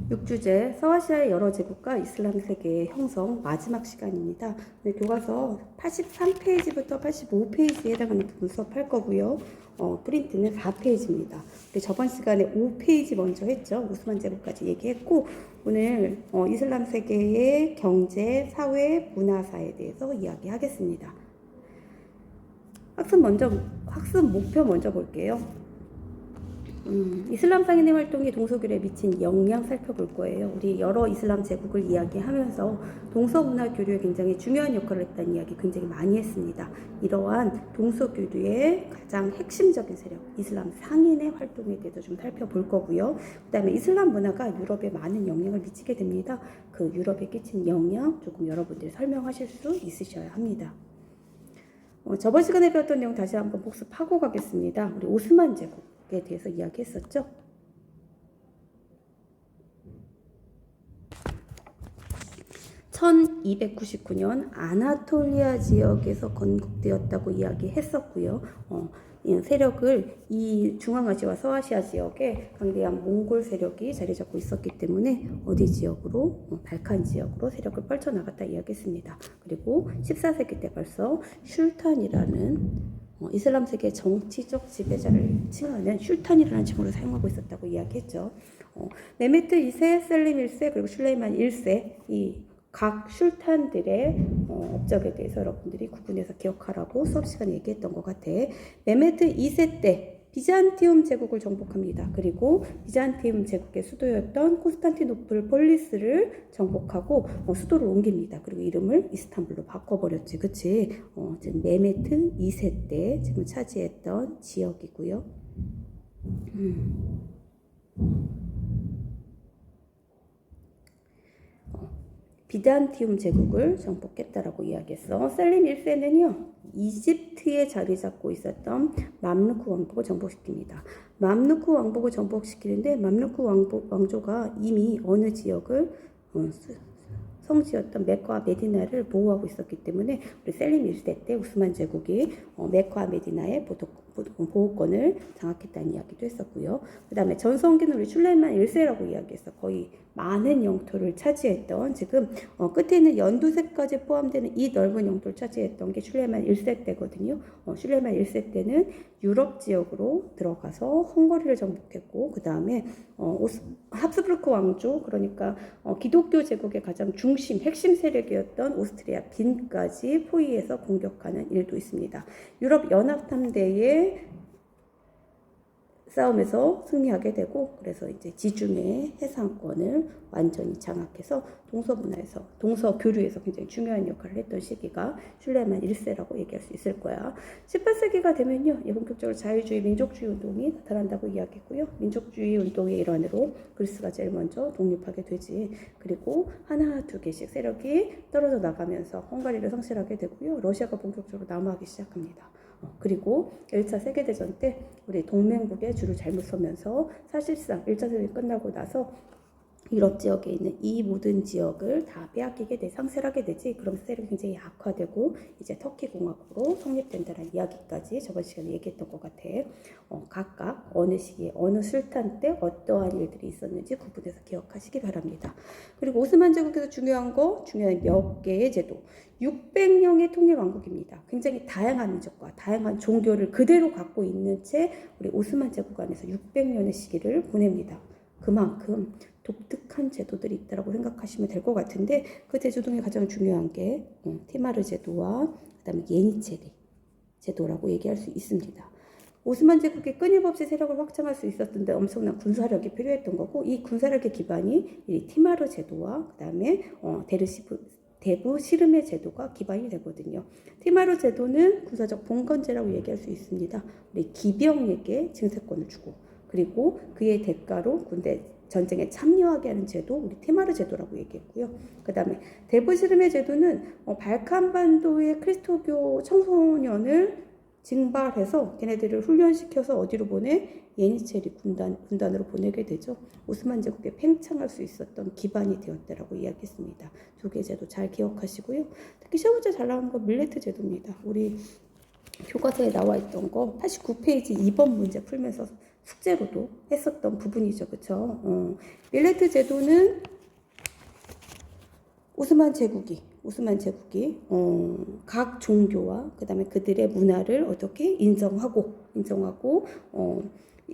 6주제 서아시아의 여러 제국과 이슬람 세계의 형성 마지막 시간입니다. 교과서 83페이지부터 85페이지에 해당하는 부분 수업할 거고요. 프린트는 4페이지입니다. 저번 시간에 5페이지 먼저 했죠. 오스만 제국까지 얘기했고 오늘 이슬람 세계의 경제, 사회, 문화사에 대해서 이야기하겠습니다. 학습 목표 먼저 볼게요. 이슬람 상인의 활동이 동서교류에 미친 영향 살펴볼 거예요. 우리 여러 이슬람 제국을 이야기하면서 동서문화 교류에 굉장히 중요한 역할을 했다는 이야기 굉장히 많이 했습니다. 이러한 동서교류의 가장 핵심적인 세력, 이슬람 상인의 활동에 대해서 좀 살펴볼 거고요. 그 다음에 이슬람 문화가 유럽에 많은 영향을 미치게 됩니다. 그 유럽에 끼친 영향 조금 여러분들이 설명하실 수 있으셔야 합니다. 저번 시간에 배웠던 내용 다시 한번 복습하고 가겠습니다. 우리 오스만 제국에 대해서 이야기했었죠. (1299년) 아나톨리아 지역에서 건국되었다고 이야기했었고요. 세력을 이 중앙아시아와 서아시아 지역에 강대한 몽골 세력이 자리 잡고 있었기 때문에 어디 지역으로? 발칸 지역으로 세력을 펼쳐나갔다 이야기했습니다. 그리고 14세기 때 벌써 슐탄이라는 이슬람 세계의 정치적 지배자를 칭하는 슐탄이라는 칭호를 사용하고 있었다고 이야기했죠. 메메트 2세, 셀림 1세, 그리고 슐레이만 1세 이 각 슐탄들의 업적에 대해서 여러분들이 구분해서 기억하라고 수업 시간에 얘기했던 것 같아. 메메트 2세 때 비잔티움 제국을 정복합니다. 그리고 비잔티움 제국의 수도였던 콘스탄티노플 폴리스를 정복하고 수도를 옮깁니다. 그리고 이름을 이스탄불로 바꿔버렸지. 그치? 지금 메메트 2세 때 지금 차지했던 지역이고요. 비잔티움 제국을 정복했다라고 이야기했어. 셀림 1세는요. 이집트에 자리 잡고 있었던 맘루크 왕국을 정복시킵니다. 맘루크 왕국을 정복시키는데 맘루크 왕조가 이미 어느 지역을 성지였던 메카와 메디나를 보호하고 있었기 때문에 우리 셀림 1세 때 우스만 제국이 메카와 메디나의 보호권을 장악했다는 이야기도 했었고요. 그 다음에 전성기는 우리 슐레이만 1세라고 이야기했어. 거의 많은 영토를 차지했던 지금 끝에 있는 연두색까지 포함되는 이 넓은 영토를 차지했던 게 슐레이만 1세 때거든요. 슐레이만 1세 때는 유럽 지역으로 들어가서 헝가리를 정복했고 그 다음에 합스부르크 왕조 그러니까 기독교 제국의 가장 중심 핵심 세력이었던 오스트리아 빈까지 포위해서 공격하는 일도 있습니다. 유럽 연합함대의 싸움에서 승리하게 되고 그래서 이제 지중해 해상권을 완전히 장악해서 동서문화에서 동서교류에서 굉장히 중요한 역할을 했던 시기가 슐레이만 1세라고 얘기할 수 있을 거야. 18세기가 되면요 본격적으로 자유주의 민족주의 운동이 나타난다고 이야기했고요. 민족주의 운동의 일환으로 그리스가 제일 먼저 독립하게 되지. 그리고 하나 두 개씩 세력이 떨어져 나가면서 헝가리를 상실하게 되고요. 러시아가 본격적으로 남하하기 시작합니다. 그리고 1차 세계대전 때 우리 동맹국의 줄을 잘못 서면서 사실상 1차 세계대전이 끝나고 나서 유럽 지역에 있는 이 모든 지역을 다 빼앗기게 돼 상실하게 되지. 그럼 세력이 굉장히 약화되고 이제 터키 공화국으로 성립된다는 이야기까지 저번 시간에 얘기했던 것 같아. 각각 어느 시기에 어느 술탄 때 어떠한 일들이 있었는지 구분해서 기억하시기 바랍니다. 그리고 오스만 제국에서 중요한 몇 개의 제도. 600년의 통일 왕국입니다. 굉장히 다양한 민족과 다양한 종교를 그대로 갖고 있는 채 우리 오스만 제국 안에서 600년의 시기를 보냅니다. 그만큼 독특한 제도들이 있다고 생각하시면 될 것 같은데 그 제도 중에 가장 중요한 게 티마르 제도와 그 다음에 예니체리 제도라고 얘기할 수 있습니다. 오스만 제국이 끊임없이 세력을 확장할 수 있었던데 엄청난 군사력이 필요했던 거고 이 군사력의 기반이 이 티마르 제도와 그 다음에 대부 시르메 제도가 기반이 되거든요. 티마르 제도는 군사적 봉건제라고 얘기할 수 있습니다. 우리 기병에게 징세권을 주고 그리고 그의 대가로 군대 전쟁에 참여하게 하는 제도, 우리 티마르 제도라고 얘기했고요. 그 다음에 대부 시르메 제도는 발칸반도의 크리스토교 청소년을 징발해서 걔네들을 훈련시켜서 어디로 보내? 예니체리 군단으로 보내게 되죠. 오스만 제국에 팽창할 수 있었던 기반이 되었다라고 이야기했습니다. 두 개 제도 잘 기억하시고요. 특히 시험 문제 잘 나오는 건 밀레트 제도입니다. 우리 교과서에 나와 있던 거 89페이지 2번 문제 풀면서 숙제로도 했었던 부분이죠. 그쵸? 밀레트 제도는 오스만 제국이 각 종교와 그 다음에 그들의 문화를 어떻게 인정하고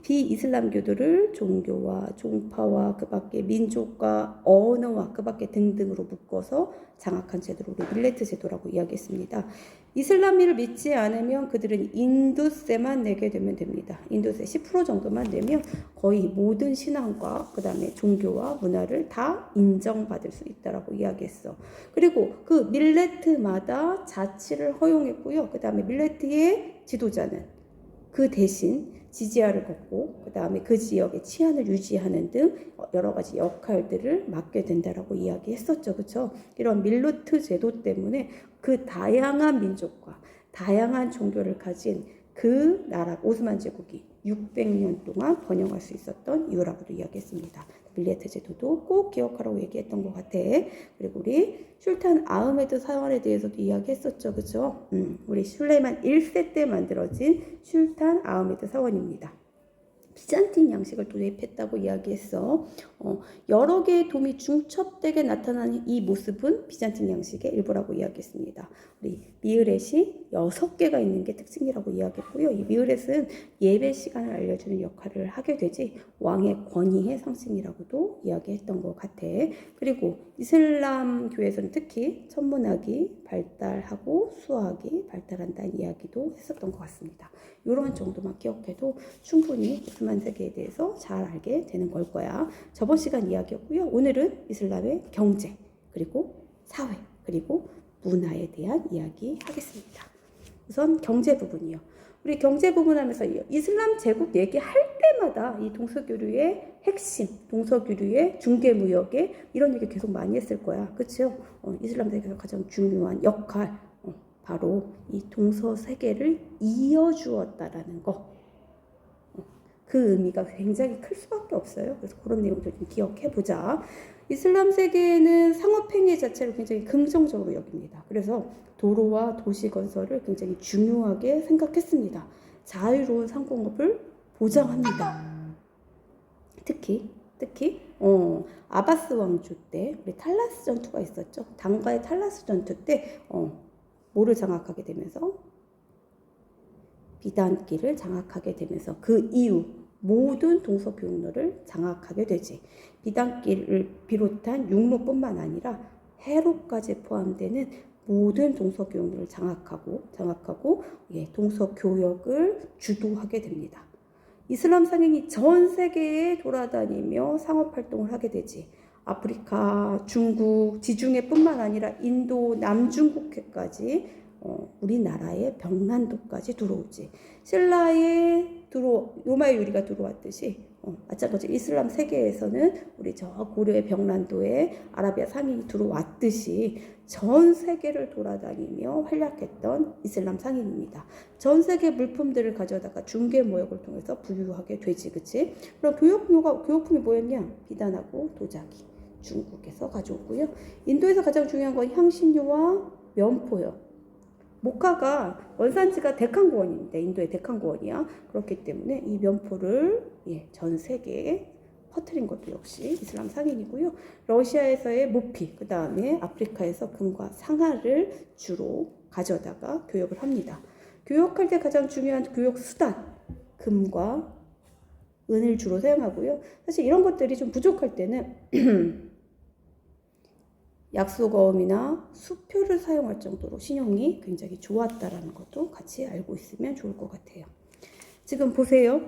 비이슬람교들을 종교와 종파와 그 밖에 민족과 언어와 그 밖에 등등으로 묶어서 장악한 제도를 밀레트 제도라고 이야기했습니다. 이슬람을 믿지 않으면 그들은 인두세만 내게 되면 됩니다. 인두세 10% 정도만 내면 거의 모든 신앙과 그 다음에 종교와 문화를 다 인정받을 수 있다라고 이야기했어. 그리고 그 밀레트마다 자치를 허용했고요. 그 다음에 밀레트의 지도자는 그 대신 지지아를 걷고 그 다음에 그 지역의 치안을 유지하는 등 여러 가지 역할들을 맡게 된다라고 이야기했었죠. 그렇죠? 이런 밀레트 제도 때문에 그 다양한 민족과 다양한 종교를 가진 그 나라 오스만 제국이 600년 동안 번영할 수 있었던 이유라고도 이야기했습니다. 밀레트 제도도 꼭 기억하라고 얘기했던 것 같아. 그리고 우리 술탄 아흐메드 사원에 대해서도 이야기했었죠. 그죠? 우리 술레이만 1세 때 만들어진 술탄 아흐메드 사원입니다. 비잔틴 양식을 도입했다고 이야기했어. 여러 개의 돔이 중첩되게 나타나는 이 모습은 비잔틴 양식의 일부라고 이야기했습니다. 우리 미으렛이 6개가 있는 게 특징이라고 이야기했고요. 이 미으렛은 예배 시간을 알려주는 역할을 하게 되지 왕의 권위의 상징이라고도 이야기했던 것 같아. 그리고 이슬람교에서는 특히 천문학이 발달하고 수학이 발달한다는 이야기도 했었던 것 같습니다. 이런 정도만 기억해도 충분히 오스만 세계에 대해서 잘 알게 되는 걸 거야. 저번 시간 이야기였고요. 오늘은 이슬람의 경제, 그리고 사회, 그리고 문화에 대한 이야기 하겠습니다. 우선 경제 부분이요. 우리 경제 부분 하면서 이슬람 제국 얘기할 때마다 이 동서교류의 핵심, 동서교류의 중개무역에 이런 얘기 계속 많이 했을 거야. 그렇죠? 이슬람 세계에서 가장 중요한 역할, 바로 이 동서세계를 이어주었다라는 거. 그 의미가 굉장히 클 수밖에 없어요. 그래서 그런 내용들 좀 기억해보자. 이슬람 세계는 상업행위 자체를 굉장히 긍정적으로 여깁니다. 그래서 도로와 도시 건설을 굉장히 중요하게 생각했습니다. 자유로운 상공업을 보장합니다. 특히 아바스 왕조 때 우리 탈라스 전투가 있었죠. 당과의 탈라스 전투 때 뭐를 장악하게 되면서 비단길을 장악하게 되면서 그 이후 모든 동서교역로를 장악하게 되지. 비단길을 비롯한 육로뿐만 아니라 해로까지 포함되는 모든 동서교역로를 장악하고 동서교역을 주도하게 됩니다. 이슬람 상인이 전 세계에 돌아다니며 상업활동을 하게 되지. 아프리카, 중국, 지중해뿐만 아니라 인도, 남중국해까지 우리나라의 병난도까지 들어오지. 신라의 로마의 유리가 들어왔듯이 마찬가지로 이슬람 세계에서는 우리 저 고려의 병난도에 아라비아 상인이 들어왔듯이 전 세계를 돌아다니며 활약했던 이슬람 상인입니다. 전 세계 물품들을 가져다가 중개 모역을 통해서 부유하게 되지, 그치? 그럼 교역품이 뭐였냐? 비단하고 도자기. 중국에서 가져오고요. 인도에서 가장 중요한 건 향신료와 면포요. 모카가 원산지가 데칸고원입니다. 인도의 데칸고원이야. 그렇기 때문에 이 면포를 전 세계에 퍼뜨린 것도 역시 이슬람 상인이고요. 러시아에서의 모피, 그 다음에 아프리카에서 금과 상아를 주로 가져다가 교역을 합니다. 교역할 때 가장 중요한 교역 수단, 금과 은을 주로 사용하고요. 사실 이런 것들이 좀 부족할 때는 약속어음이나 수표를 사용할 정도로 신용이 굉장히 좋았다라는 것도 같이 알고 있으면 좋을 것 같아요. 지금 보세요.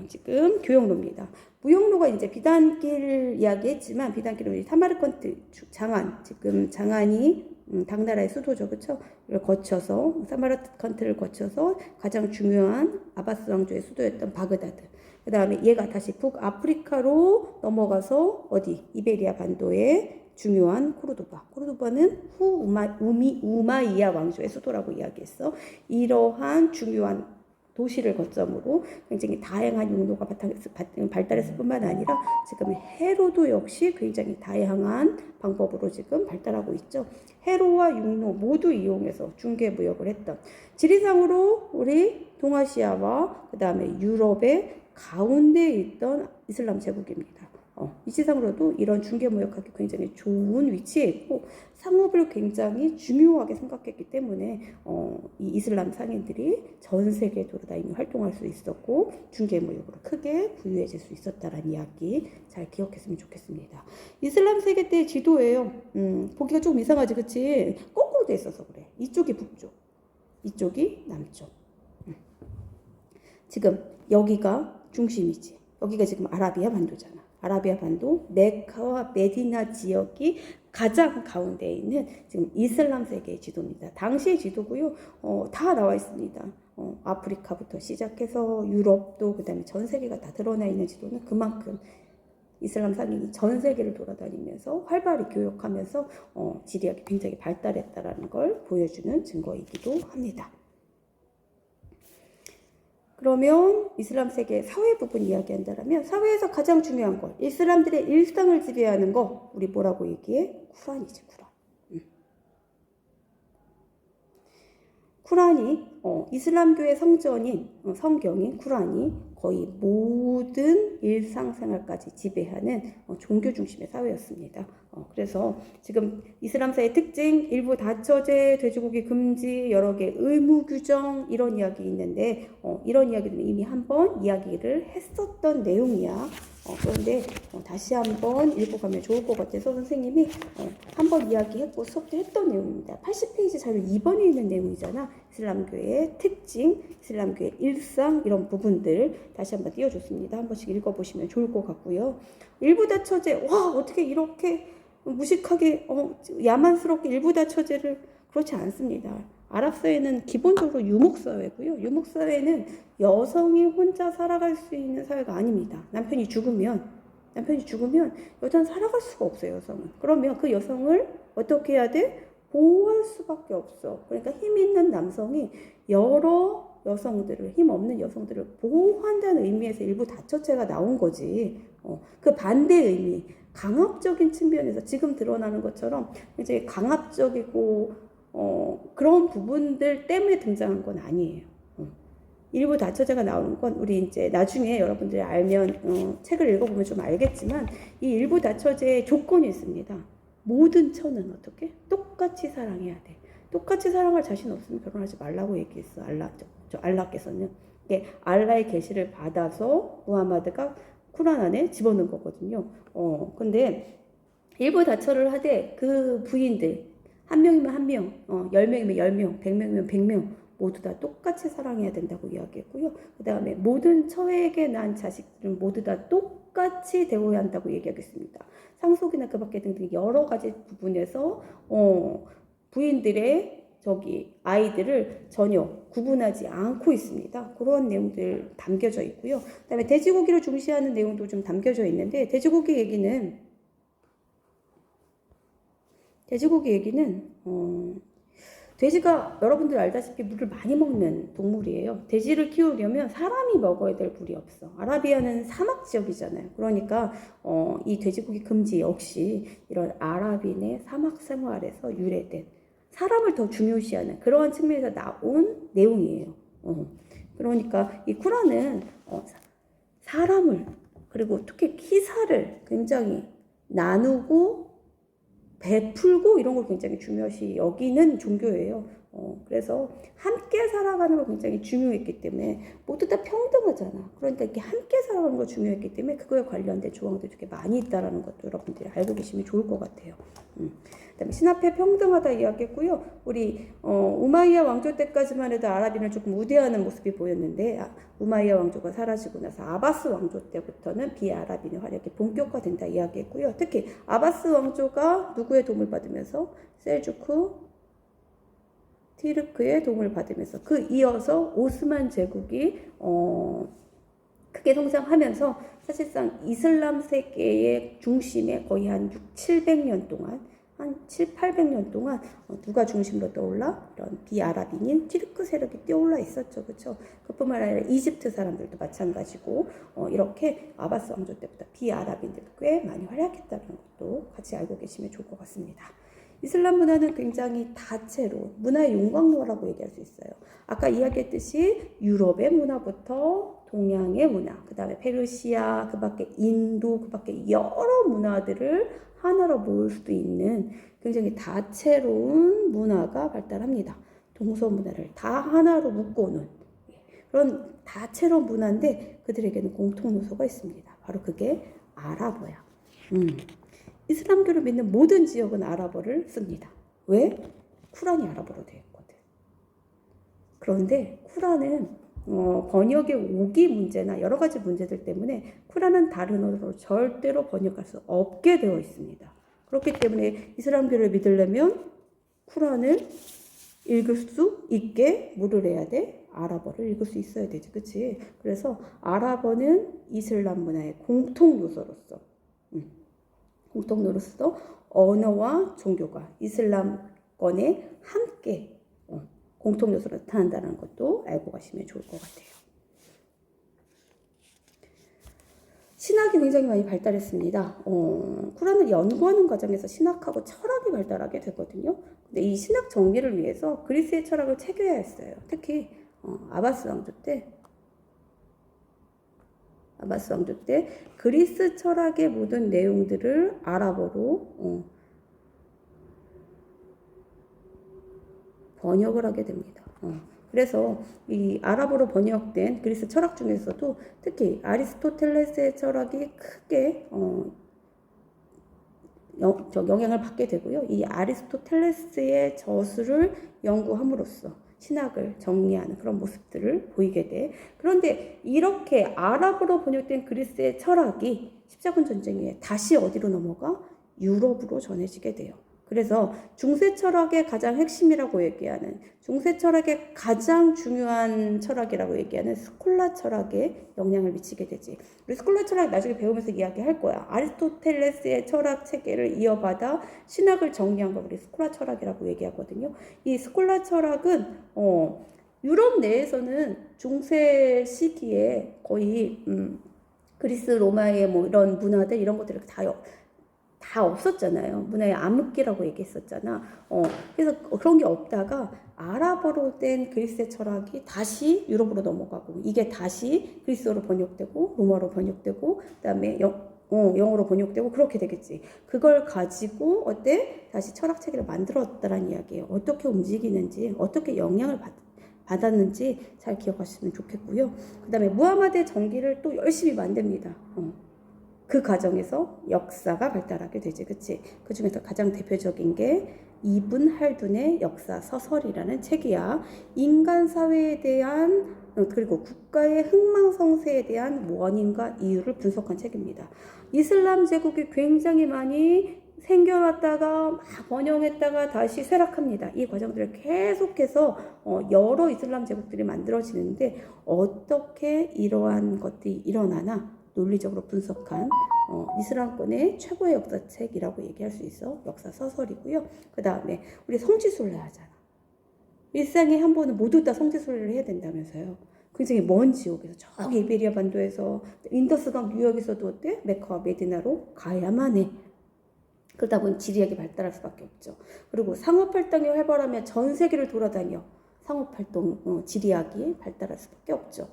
지금 교역로입니다. 무역로가 이제 비단길 이야기했지만 비단길은 우리 사마르칸트 장안, 지금 장안이 당나라의 수도죠, 그렇죠? 이걸 거쳐서 사마르칸트를 거쳐서 가장 중요한 아바스 왕조의 수도였던 바그다드. 그 다음에 얘가 다시 북아프리카로 넘어가서 어디 이베리아 반도에 중요한 코르도바는 우마이야 왕조의 수도라고 이야기했어. 이러한 중요한 도시를 거점으로 굉장히 다양한 용도가 발달했을 뿐만 아니라 지금 해로도 역시 굉장히 다양한 방법으로 지금 발달하고 있죠. 해로와 육로 모두 이용해서 중개무역을 했던, 지리상으로 우리 동아시아와 그 다음에 유럽의 가운데에 있던 이슬람 제국입니다. 위치상으로도 이런 중개무역하기 굉장히 좋은 위치에 있고 상업을 굉장히 중요하게 생각했기 때문에 이 이슬람 상인들이 전 세계에 돌아다니며 활동할 수 있었고 중개무역으로 크게 부유해질 수 있었다라는 이야기 잘 기억했으면 좋겠습니다. 이슬람 세계 때 지도예요. 보기가 조금 이상하지, 그치? 거꾸로 돼 있어서 그래. 이쪽이 북쪽, 이쪽이 남쪽. 지금 여기가 중심이지. 여기가 지금 아라비아 반도잖아. 아라비아 반도 메카와 메디나 지역이 가장 가운데에 있는 지금 이슬람 세계의 지도입니다. 당시의 지도고요. 다 나와 있습니다. 아프리카부터 시작해서 유럽도 그다음에 전 세계가 다 드러나 있는 지도는 그만큼 이슬람 상인이 전 세계를 돌아다니면서 활발히 교역하면서 지리학이 굉장히 발달했다라는 걸 보여주는 증거이기도 합니다. 그러면 이슬람 세계의 사회 부분 이야기한다면 사회에서 가장 중요한 것, 이슬람들의 일상을 지배하는 거 우리 뭐라고 얘기해? 쿠란이지, 쿠란. 쿠란이 이슬람교의 성전인 성경인 쿠란이 거의 모든 일상생활까지 지배하는 종교 중심의 사회였습니다. 그래서 지금 이슬람사의 특징, 일부 다처제, 돼지고기 금지, 여러 개 의무 규정 이런 이야기 있는데 이런 이야기들은 이미 한번 이야기를 했었던 내용이야. 그런데 다시 한번 읽어가면 좋을 것 같아서 선생님이 한번 이야기했고 수업도 했던 내용입니다. 80페이지 자료 2번에 있는 내용이잖아. 이슬람교의 특징, 이슬람교의 일상 이런 부분들 다시 한번 띄워줬습니다. 한 번씩 읽어보시면 좋을 것 같고요. 일부 다처제, 와 어떻게 이렇게 무식하게 야만스럽게 일부 다처제를 그렇지 않습니다. 아랍사회는 기본적으로 유목사회고요. 유목사회는 여성이 혼자 살아갈 수 있는 사회가 아닙니다. 남편이 죽으면 여자는 살아갈 수가 없어요. 여성은. 그러면 그 여성을 어떻게 해야 돼? 보호할 수밖에 없어. 그러니까 힘 있는 남성이 여러 여성들을, 힘 없는 여성들을 보호한다는 의미에서 일부 다처제가 나온 거지. 그 반대 의미, 강압적인 측면에서 지금 드러나는 것처럼 이제 강압적이고 그런 부분들 때문에 등장한 건 아니에요. 일부 다처제가 나오는 건 우리 이제 나중에 여러분들이 알면 책을 읽어보면 좀 알겠지만 이 일부 다처제의 조건이 있습니다. 모든 처는 어떻게? 똑같이 사랑해야 돼. 똑같이 사랑할 자신 없으면 결혼하지 말라고 얘기했어. 알라께서는. 알라의 계시를 받아서 무하마드가 쿠란 안에 집어넣은 거거든요. 근데 일부 다처를 하되 그 부인들 한 명이면 한 명, 10명이면 10명, 100명이면 100명 모두 다 똑같이 사랑해야 된다고 이야기했고요. 그 다음에 모든 처에게 난 자식들은 모두 다 똑같이 대우해야 한다고 얘기하겠습니다. 상속이나 그 밖에 등등 여러 가지 부분에서 부인들의 아이들을 전혀 구분하지 않고 있습니다. 그런 내용들 담겨져 있고요. 그 다음에 돼지고기를 중시하는 내용도 좀 담겨져 있는데 돼지고기 얘기는 돼지가 여러분들 알다시피 물을 많이 먹는 동물이에요. 돼지를 키우려면 사람이 먹어야 될 물이 없어. 아라비아는 사막 지역이잖아요. 그러니까 이 돼지고기 금지 역시 이런 아랍인의 사막 생활에서 유래된 사람을 더 중요시하는 그러한 측면에서 나온 내용이에요. 그러니까 이 쿠란은 사람을 그리고 특히 키사를 굉장히 나누고 베풀고 이런 걸 굉장히 중요시 여기는 종교예요. 그래서 함께 살아가는 걸 굉장히 중요했기 때문에 모두 다 평등하잖아. 그러니까 이렇게 함께 살아가는 걸 중요했기 때문에 그거에 관련된 조항들이 되게 많이 있다라는 것도 여러분들이 알고 계시면 좋을 것 같아요. 그다음에 신앞에 평등하다 이야기했고요. 우리 우마이야 왕조 때까지만 해도 아랍인을 조금 우대하는 모습이 보였는데 우마이야 왕조가 사라지고 나서 아바스 왕조 때부터는 비아랍인의 활약이 본격화된다 이야기했고요. 특히 아바스 왕조가 누구의 도움을 받으면서 셀주크 티르크의 도움을 받으면서 그 이어서 오스만 제국이 크게 성장하면서 사실상 이슬람 세계의 중심에 거의 한 700년 동안 한 700~800년 동안 누가 중심으로 떠올라? 이런 비아랍인인 티르크 세력이 떠올라 있었죠. 그렇죠? 그뿐만 아니라 이집트 사람들도 마찬가지고 이렇게 아바스 왕조 때부터 비아랍인들도 꽤 많이 활약했다는 것도 같이 알고 계시면 좋을 것 같습니다. 이슬람 문화는 굉장히 다채로운 문화의 용광로라고 얘기할 수 있어요. 아까 이야기했듯이 유럽의 문화부터 동양의 문화, 그 다음에 페르시아, 그 밖에 인도, 그 밖에 여러 문화들을 하나로 모을 수도 있는 굉장히 다채로운 문화가 발달합니다. 동서 문화를 다 하나로 묶어놓은 그런 다채로운 문화인데 그들에게는 공통 요소가 있습니다. 바로 그게 아랍어야. 이슬람교를 믿는 모든 지역은 아랍어를 씁니다. 왜? 쿠란이 아랍어로 되어 있거든. 그런데 쿠란은 번역의 오기 문제나 여러 가지 문제들 때문에 쿠란은 다른 언어로 절대로 번역할 수 없게 되어 있습니다. 그렇기 때문에 이슬람교를 믿으려면 쿠란을 읽을 수 있게 뭐를 해야 돼? 아랍어를 읽을 수 있어야 되지, 그치? 그래서 아랍어는 이슬람 문화의 공통 요소로서 언어와 종교가 이슬람권에 함께 공통 요소로 나타난다는 것도 알고 가시면 좋을 것 같아요. 신학이 굉장히 많이 발달했습니다. 쿠란을 연구하는 과정에서 신학하고 철학이 발달하게 되거든요. 근데 이 신학 정리를 위해서 그리스의 철학을 새겨야 했어요. 특히 아바스 왕조 때 그리스 철학의 모든 내용들을 아랍어로 번역을 하게 됩니다. 그래서 이 아랍어로 번역된 그리스 철학 중에서도 특히 아리스토텔레스의 철학이 크게 영향을 받게 되고요. 이 아리스토텔레스의 저술을 연구함으로써 신학을 정리하는 그런 모습들을 보이게 돼. 그런데 이렇게 아랍어로 번역된 그리스의 철학이 십자군 전쟁 이후에 다시 어디로 넘어가? 유럽으로 전해지게 돼요. 그래서 중세 철학의 가장 핵심이라고 얘기하는 중세 철학의 가장 중요한 철학이라고 얘기하는 스콜라 철학에 영향을 미치게 되지. 우리 스콜라 철학 나중에 배우면서 이야기할 거야. 아리스토텔레스의 철학 체계를 이어받아 신학을 정리한 걸 우리 스콜라 철학이라고 얘기하거든요. 이 스콜라 철학은 유럽 내에서는 중세 시기에 거의 그리스 로마의 뭐 이런 문화들 이런 것들을 다 없었잖아요. 문화의 암흑기라고 얘기했었잖아. 그래서 그런 게 없다가 아랍어로 된 그리스의 철학이 다시 유럽으로 넘어가고 이게 다시 그리스어로 번역되고 로마로 번역되고 그다음에 영어로 번역되고 그렇게 되겠지. 그걸 가지고 다시 철학 체계를 만들었다는 이야기예요. 어떻게 움직이는지, 어떻게 영향을 받았는지 잘 기억하시면 좋겠고요. 그다음에 무하마드의 전기를 또 열심히 만듭니다. 그 과정에서 역사가 발달하게 되지, 그치? 그 중에서 가장 대표적인 게 이븐 할둔의 역사 서설이라는 책이야. 인간 사회에 대한 그리고 국가의 흥망성쇠에 대한 원인과 이유를 분석한 책입니다. 이슬람 제국이 굉장히 많이 생겨났다가 막 번영했다가 다시 쇠락합니다. 이 과정들을 계속해서 여러 이슬람 제국들이 만들어지는데 어떻게 이러한 것들이 일어나나 논리적으로 분석한 이슬람권의 최고의 역사책이라고 얘기할 수 있어. 역사 서설이고요. 그 다음에 우리 성지순례 하잖아. 일생에 한 번은 모두 다 성지순례를 해야 된다면서요. 굉장히 먼 지역에서 저기 이베리아 반도에서 인더스강 유역에서도 어때? 메카와 메디나로 가야만 해. 그러다 보니 지리학이 발달할 수밖에 없죠. 그리고 상업활동이 활발하면 전 세계를 돌아다녀. 상업활동, 지리학이 발달할 수밖에 없죠.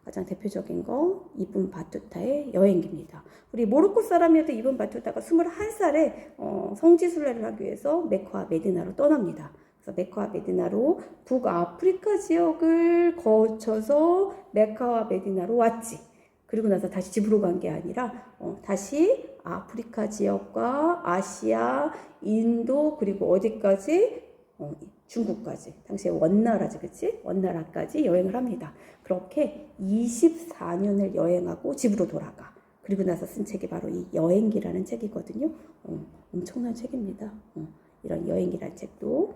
가장 대표적인 거 이븐 바투타의 여행기입니다. 우리 모로코 사람이었던 이븐 바투타가 21살에 성지순례를 하기 위해서 메카와 메디나로 떠납니다. 그래서 메카와 메디나로 북아프리카 지역을 거쳐서 메카와 메디나로 왔지. 그리고 나서 다시 집으로 간 게 아니라 다시 아프리카 지역과 아시아, 인도 그리고 어디까지? 중국까지. 당시에 원나라지, 그치? 원나라까지 여행을 합니다. 그렇게 24년을 여행하고 집으로 돌아가. 그리고 나서 쓴 책이 바로 이 여행기라는 책이거든요. 엄청난 책입니다. 이런 여행기라는 책도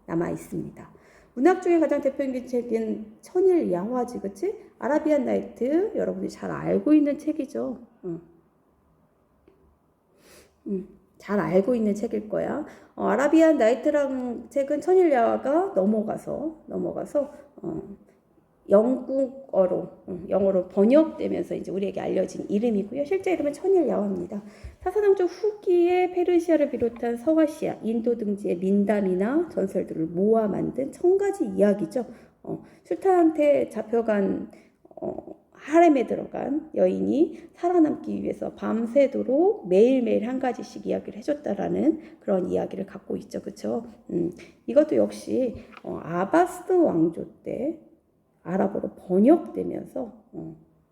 남아 있습니다. 문학 중에 가장 대표적인 책은 천일 야화지, 그치? 아라비안 나이트, 여러분이 잘 알고 있는 책이죠. 잘 알고 있는 책일 거야. 아라비안 나이트라는 책은 천일 야화가 넘어가서 영어로 번역되면서 이제 우리에게 알려진 이름이고요. 실제 이름은 천일야화입니다. 사사왕조 후기에 페르시아를 비롯한 서아시아, 인도 등지의 민담이나 전설들을 모아 만든 1000가지 이야기죠. 술탄한테 잡혀간 하렘에 들어간 여인이 살아남기 위해서 밤새도록 매일매일 한 가지씩 이야기를 해줬다라는 그런 이야기를 갖고 있죠. 그렇죠? 이것도 역시 아바스 왕조 때 아랍어로 번역되면서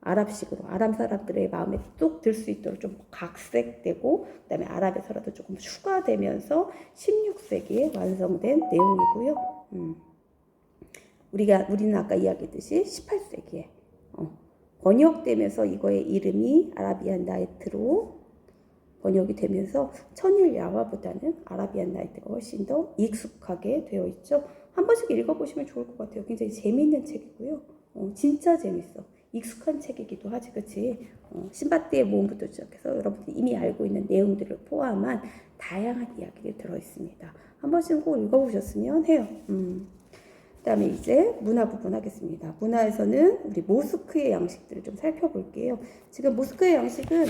아랍식으로 아랍 사람들의 마음에 뚝 들 수 있도록 좀 각색되고 그다음에 아랍에서라도 조금 추가되면서 16세기에 완성된 내용이고요. 우리는 아까 이야기했듯이 18세기에 번역되면서 이거의 이름이 아라비안 나이트로 번역이 되면서 천일야화보다는 아라비안 나이트가 훨씬 더 익숙하게 되어 있죠. 한 번씩 읽어보시면 좋을 것 같아요. 굉장히 재미있는 책이고요. 진짜 재밌어. 익숙한 책이기도 하지, 그치? 신바띠의 모험부터 시작해서 여러분들이 이미 알고 있는 내용들을 포함한 다양한 이야기들이 들어있습니다. 한 번씩 꼭 읽어보셨으면 해요. 그 다음에 이제 문화 부분 하겠습니다. 문화에서는 우리 모스크의 양식들을 좀 살펴볼게요. 지금 모스크의 양식은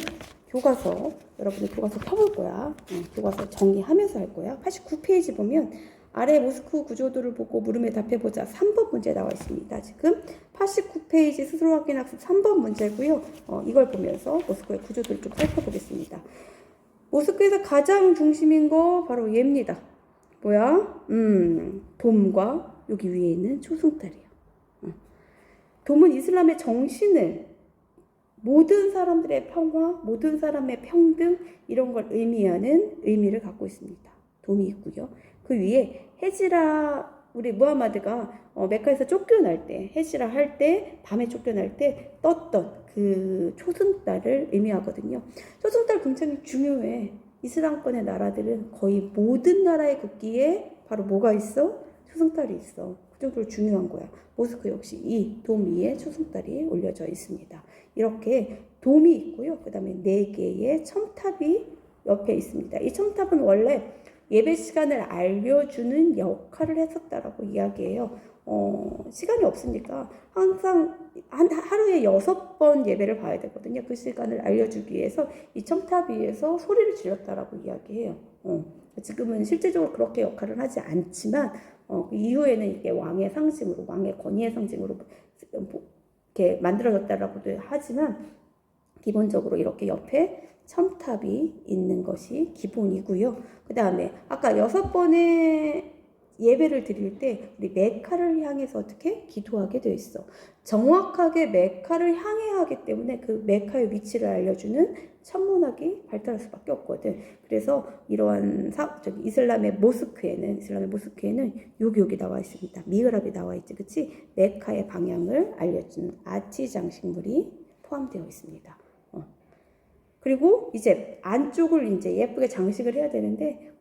교과서, 여러분들 교과서 펴볼 거야. 교과서 정리하면서 할 거야. 89페이지 보면 아래 모스크 구조도를 보고 물음에 답해보자. 3번 문제 나와 있습니다. 지금 89페이지 스스로 확인 학습 3번 문제고요. 이걸 보면서 모스크의 구조도를 좀 살펴보겠습니다. 모스크에서 가장 중심인 거 바로 얘입니다. 뭐야? 돔과 여기 위에 있는 초승달이야. 돔은 이슬람의 정신을 모든 사람들의 평화, 모든 사람의 평등 이런 걸 의미하는 의미를 갖고 있습니다. 돔이 있고요. 그 위에 헤지라 우리 무하마드가 메카에서 쫓겨날 때 헤지라 할 때 밤에 쫓겨날 때 떴던 그 초승달을 의미하거든요. 초승달 굉장히 중요해. 이슬람권의 나라들은 거의 모든 나라의 국기에 바로 뭐가 있어? 초승달이 있어. 그 정도로 중요한 거야. 모스크 역시 이 돔 위에 초승달이 올려져 있습니다. 이렇게 돔이 있고요. 그 다음에 4개의 첨탑이 옆에 있습니다. 이 첨탑은 원래 예배 시간을 알려주는 역할을 했었다라고 이야기해요. 시간이 없으니까 항상 하루에 6번 예배를 봐야 되거든요. 그 시간을 알려주기 위해서 이 첨탑 위에서 소리를 질렀다라고 이야기해요. 지금은 실제적으로 그렇게 역할을 하지 않지만 그 이후에는 이게 왕의 상징으로, 왕의 권위의 상징으로 이렇게 만들어졌다라고도 하지만 기본적으로 이렇게 옆에 첨탑이 있는 것이 기본이고요. 그 다음에 아까 6번의 예배를 드릴 때 우리 메카를 향해서 어떻게 기도하게 되어 있어. 정확하게 메카를 향해야 하기 때문에 그 메카의 위치를 알려주는 천문학이 발달할 수밖에 없거든. 그래서 이러한 이슬람의 모스크에는 여기 나와 있습니다. 미흐랍이 나와 있지, 그치? 메카의 방향을 알려주는 아치 장식물이 포함되어 있습니다. 그리고 이제 안쪽을 이제 예쁘게 장식을 해야 되는데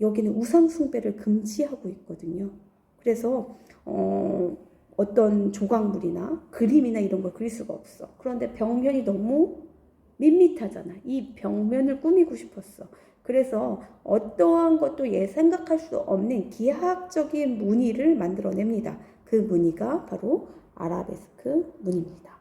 여기는 우상 숭배를 금지하고 있거든요. 그래서 어떤 조각물이나 그림이나 이런 걸 그릴 수가 없어. 그런데 벽면이 너무 밋밋하잖아. 이 벽면을 꾸미고 싶었어. 그래서 어떠한 것도 생각할 수 없는 기하학적인 무늬를 만들어냅니다. 그 무늬가 바로 아라베스크 무늬입니다.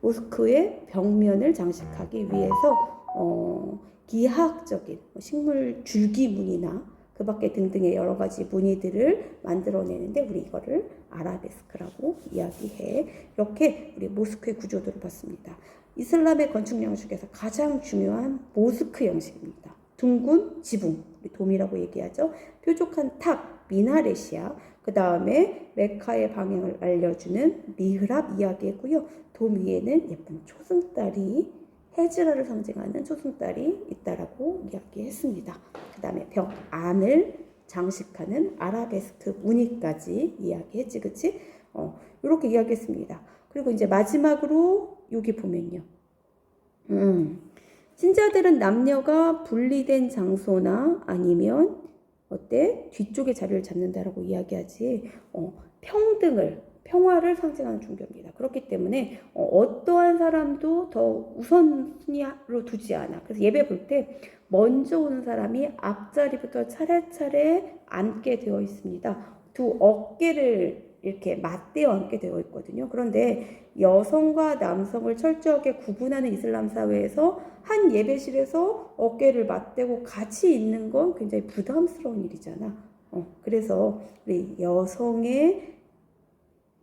모스크의 벽면을 장식하기 위해서 기하학적인 식물 줄기 무늬나 그 밖에 등등의 여러 가지 무늬들을 만들어내는데 우리 이거를 아라베스크라고 이야기해. 이렇게 우리 모스크의 구조도를 봤습니다. 이슬람의 건축 양식에서 가장 중요한 모스크 형식입니다. 둥근 지붕, 우리 돔이라고 얘기하죠. 뾰족한 탑, 미나렛이야. 그 다음에 메카의 방향을 알려주는 미흐랍 이야기했고요. 돔 위에는 예쁜 초승달이 헤즈라를 상징하는 초승달이 있다라고 이야기했습니다. 그 다음에 벽 안을 장식하는 아라베스크 무늬까지 이야기했지, 그치? 이렇게 이야기했습니다. 그리고 이제 마지막으로 여기 보면요. 신자들은 남녀가 분리된 장소나 아니면 뒤쪽에 자리를 잡는다라고 이야기하지. 평화를 상징하는 종교입니다. 그렇기 때문에 어떠한 사람도 더 우선순위로 두지 않아. 그래서 예배 볼 때 먼저 오는 사람이 앞자리부터 차례차례 앉게 되어 있습니다. 두 어깨를 이렇게 맞대어 앉게 되어 있거든요. 그런데 여성과 남성을 철저하게 구분하는 이슬람 사회에서 한 예배실에서 어깨를 맞대고 같이 있는 건 굉장히 부담스러운 일이잖아. 그래서 우리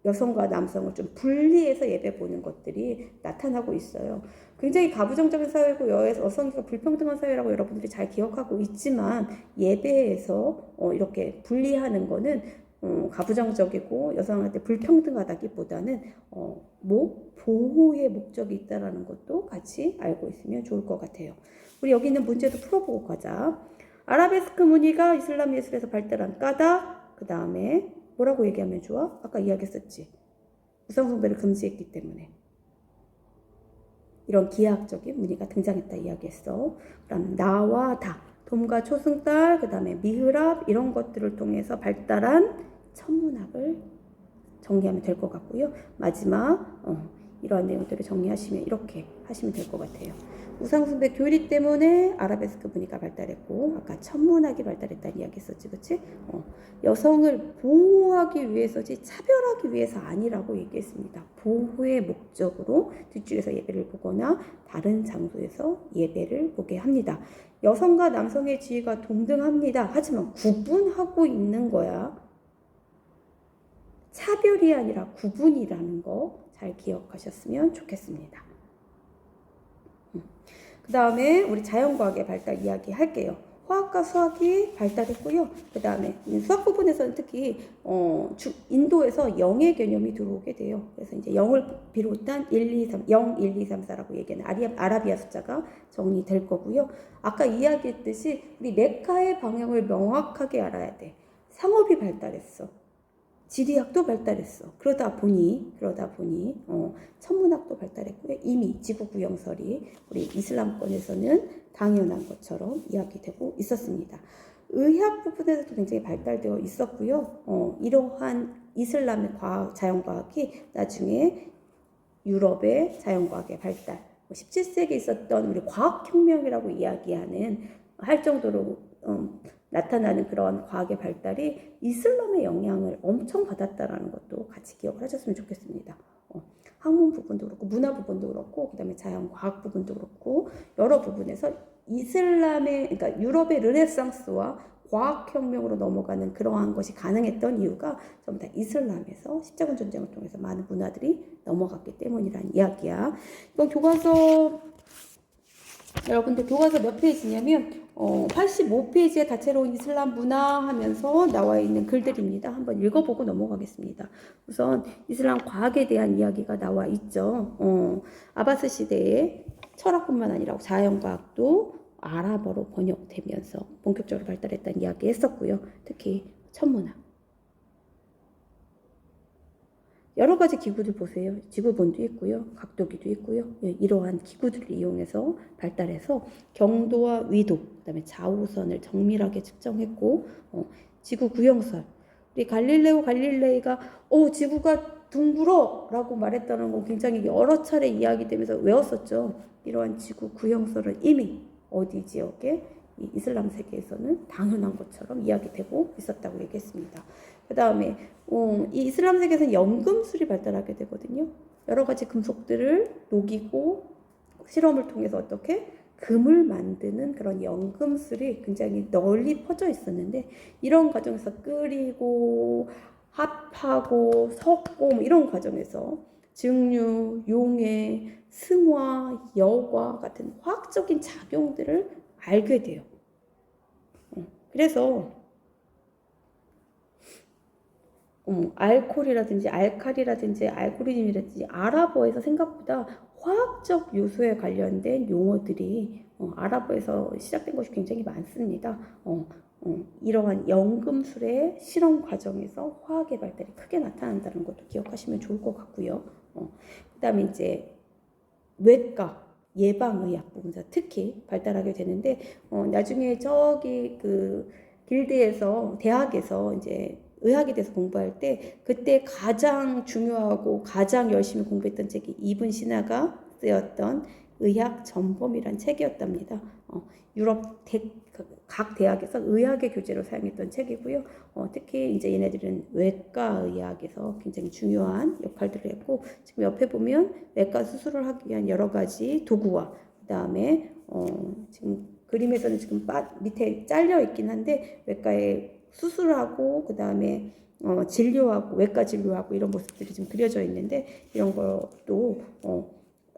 여성과 남성을 좀 분리해서 예배 보는 것들이 나타나고 있어요. 굉장히 가부장적인 사회고 여성과 불평등한 사회라고 여러분들이 잘 기억하고 있지만 예배에서 이렇게 분리하는 거는 가부장적이고 여성한테 불평등하다기보다는 보호의 목적이 있다라는 것도 같이 알고 있으면 좋을 것 같아요. 우리 여기 있는 문제도 풀어보고 가자. 아라베스크 무늬가 이슬람 예술에서 발달한 까닭, 그 다음에 뭐라고 얘기하면 좋아? 아까 이야기했었지. 우상숭배를 금지했기 때문에 이런 기하학적인 무늬가 등장했다 이야기했어. 그럼 나와 다, 돔과 초승달, 그 다음에 미흐랍 이런 것들을 통해서 발달한 천문학을 정리하면 될 것 같고요. 마지막 이러한 내용들을 정리하시면 이렇게 하시면 될 것 같아요. 우상숭배 교리 때문에 아라베스크 무늬가 발달했고 아까 천문학이 발달했다는 이야기 했었지, 그치? 여성을 보호하기 위해서지 차별하기 위해서 아니라고 얘기했습니다. 보호의 목적으로 뒷줄에서 예배를 보거나 다른 장소에서 예배를 보게 합니다. 여성과 남성의 지위가 동등합니다. 하지만 구분하고 있는 거야. 차별이 아니라 구분이라는 거 잘 기억하셨으면 좋겠습니다. 그 다음에 우리 자연과학의 발달 이야기 할게요. 화학과 수학이 발달했고요. 그 다음에 수학 부분에서는 특히 인도에서 0의 개념이 들어오게 돼요. 그래서 이제 0을 비롯한 1, 2, 3, 0, 1, 2, 3, 4라고 얘기하는 아라비아 숫자가 정리될 거고요. 아까 이야기했듯이 우리 메카의 방향을 명확하게 알아야 돼. 상업이 발달했어. 지리학도 발달했어. 그러다 보니 천문학도 발달했고요. 이미 지구 구형설이 우리 이슬람권에서는 당연한 것처럼 이야기되고 있었습니다. 의학 부분에서도 굉장히 발달되어 있었고요. 이러한 이슬람의 자연과학이 나중에 유럽의 자연과학의 발달, 17세기에 있었던 우리 과학혁명이라고 이야기하는 할 정도로 나타나는 그런 과학의 발달이 이슬람의 영향을 엄청 받았다라는 것도 같이 기억을 하셨으면 좋겠습니다. 학문 부분도 그렇고 문화 부분도 그렇고 그 다음에 자연과학 부분도 그렇고 여러 부분에서 그러니까 유럽의 르네상스와 과학혁명으로 넘어가는 그러한 것이 가능했던 이유가 전부 다 이슬람에서 십자군 전쟁을 통해서 많은 문화들이 넘어갔기 때문이라는 이야기야. 이건 여러분들 교과서 몇 페이지냐면 85페이지에 다채로운 이슬람 문화 하면서 나와 있는 글들입니다. 한번 읽어보고 넘어가겠습니다. 우선 이슬람 과학에 대한 이야기가 나와 있죠. 아바스 시대에 철학뿐만 아니라 자연과학도 아랍어로 번역되면서 본격적으로 발달했다는 이야기 했었고요. 특히 천문학. 여러 가지 기구들 보세요. 지구본도 있고요. 각도기도 있고요. 이러한 기구들을 이용해서 발달해서 경도와 위도, 그다음에 자우선을 정밀하게 측정했고 지구 구형설. 우리 갈릴레이가 지구가 둥글어 라고 말했다는 거 굉장히 여러 차례 이야기되면서 외웠었죠. 이러한 지구 구형설은 이미 어디 지역에 이 이슬람 세계에서는 당연한 것처럼 이야기되고 있었다고 얘기했습니다. 그 다음에 이 이슬람 세계에서는 연금술이 발달하게 되거든요. 여러 가지 금속들을 녹이고 실험을 통해서 어떻게 금을 만드는 그런 연금술이 굉장히 널리 퍼져 있었는데 이런 과정에서 끓이고 합하고 섞고 이런 과정에서 증류, 용해, 승화, 여과 같은 화학적인 작용들을 알게 돼요. 그래서 알코올이라든지 알칼리라든지 알고리즘이라든지 아랍어에서 생각보다 화학적 요소에 관련된 용어들이 아랍어에서 시작된 것이 굉장히 많습니다. 이러한 연금술의 실험 과정에서 화학의 발달이 크게 나타난다는 것도 기억하시면 좋을 것 같고요. 그 다음에 이제 외과, 예방의학 부분에서 특히 발달하게 되는데 나중에 저기 그 길드에서 대학에서 이제 의학에 대해서 공부할 때 그때 가장 중요하고 가장 열심히 공부했던 책이 이븐 시나가 쓰였던 의학 전범이란 책이었답니다. 유럽 각 대학에서 의학의 교재로 사용했던 책이고요. 특히 이제 얘네들은 외과 의학에서 굉장히 중요한 역할들을 했고, 지금 옆에 보면 외과 수술을 하기 위한 여러 가지 도구와 그다음에 지금 그림에서는 지금 밑에 잘려 있긴 한데 외과에 수술하고 그다음에 진료하고 외과 진료하고 이런 모습들이 좀 그려져 있는데, 이런 것도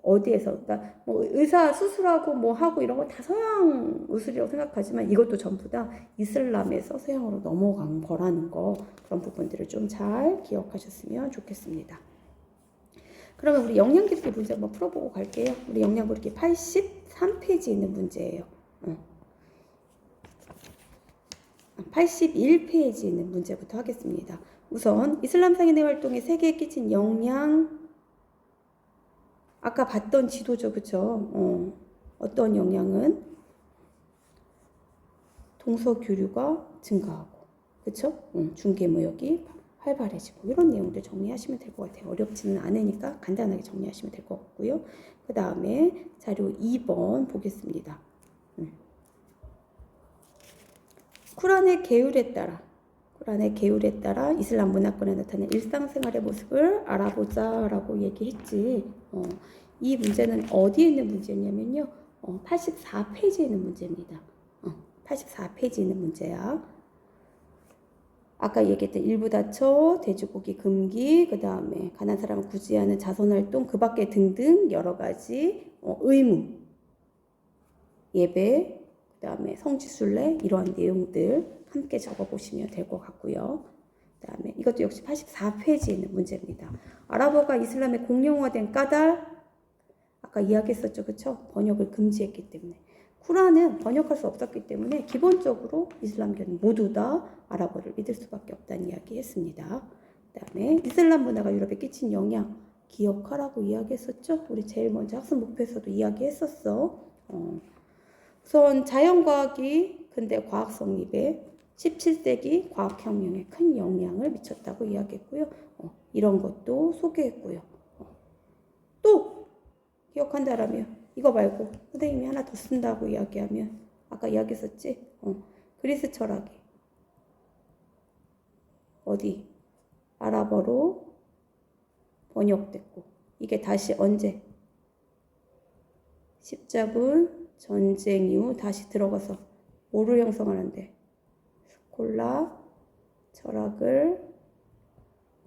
어디에서, 그러니까 뭐 의사 수술하고 뭐 하고 이런 거 다 서양 의술이라고 생각하지만 이것도 전부 다 이슬람에서 서양으로 넘어간 거라는 거, 그런 부분들을 좀 잘 기억하셨으면 좋겠습니다. 그러면 우리 영양 그리기 문제 한번 풀어보고 갈게요. 우리 영양 그리기 83페이지에 있는 문제예요. 81페이지에 있는 문제부터 하겠습니다. 우선 이슬람 상인의 활동에 세계에 끼친 영향, 아까 봤던 지도죠, 그쵸? 어떤 영향은 동서교류가 증가하고, 그쵸? 중개무역이 활발해지고, 이런 내용들 정리하시면 될 것 같아요. 어렵지는 않으니까 간단하게 정리하시면 될 것 같고요. 그 다음에 자료 2번 보겠습니다. 쿠란의 계율에 따라 이슬람 문화권에 나타나는 일상생활의 모습을 알아보자 라고 얘기했지. 이 문제는 어디에 있는 문제냐면요, 84페이지에 있는 문제입니다. 84페이지에 있는 문제야. 아까 얘기했던 일부 다처, 돼지고기 금기, 그 다음에 가난한 사람을 구제하는 자선활동, 그 밖에 등등 여러 가지 의무, 예배, 그 다음에 성지순례, 이러한 내용들 함께 적어보시면 될 것 같고요. 그 다음에 이것도 역시 84페이지에 있는 문제입니다. 아랍어가 이슬람의 공용화된 까달, 아까 이야기했었죠, 그쵸? 번역을 금지했기 때문에. 쿠란은 번역할 수 없었기 때문에 기본적으로 이슬람교는 모두 다 아랍어를 믿을 수밖에 없다는 이야기 했습니다. 그 다음에 이슬람 문화가 유럽에 끼친 영향, 기억하라고 이야기했었죠? 우리 제일 먼저 학습 목표에서도 이야기했었어. 우선 자연과학이 근대 과학 성립에 17세기 과학혁명에 큰 영향을 미쳤다고 이야기했고요. 이런 것도 소개했고요. 또 기억한다라면 이거 말고 선생님이 하나 더 쓴다고 이야기하면, 아까 이야기했었지? 그리스 철학이 어디 아랍어로 번역됐고, 이게 다시 언제 십자군 전쟁 이후 다시 들어가서 뭐를 형성하는데, 스콜라 철학을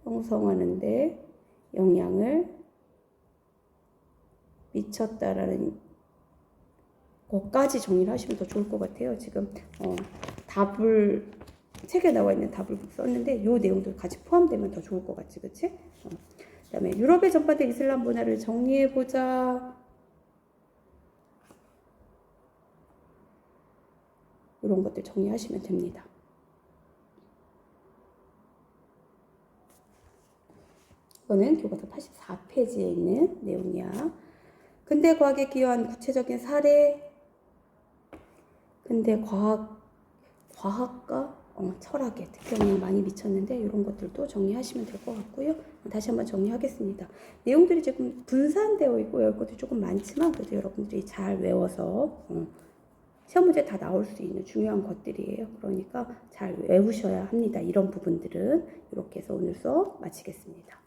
형성하는데 영향을 미쳤다라는 것까지 정리를 하시면 더 좋을 것 같아요. 지금 답을 책에 나와 있는 답을 썼는데 이 내용도 같이 포함되면 더 좋을 것 같지, 그치? 그 다음에 유럽에 전파된 이슬람 문화를 정리해보자. 이런 것들 정리하시면 됩니다. 이거는 교과서 84페이지에 있는 내용이야. 근대 과학에 기여한 구체적인 사례, 근대 과학과 철학에 특히 많이 미쳤는데 이런 것들도 정리하시면 될 것 같고요. 다시 한번 정리하겠습니다. 내용들이 조금 분산되어 있고 여기 것도 조금 많지만 그래도 여러분들이 잘 외워서 시험 문제 다 나올 수 있는 중요한 것들이에요. 그러니까 잘 외우셔야 합니다. 이런 부분들은. 이렇게 해서 오늘 수업 마치겠습니다.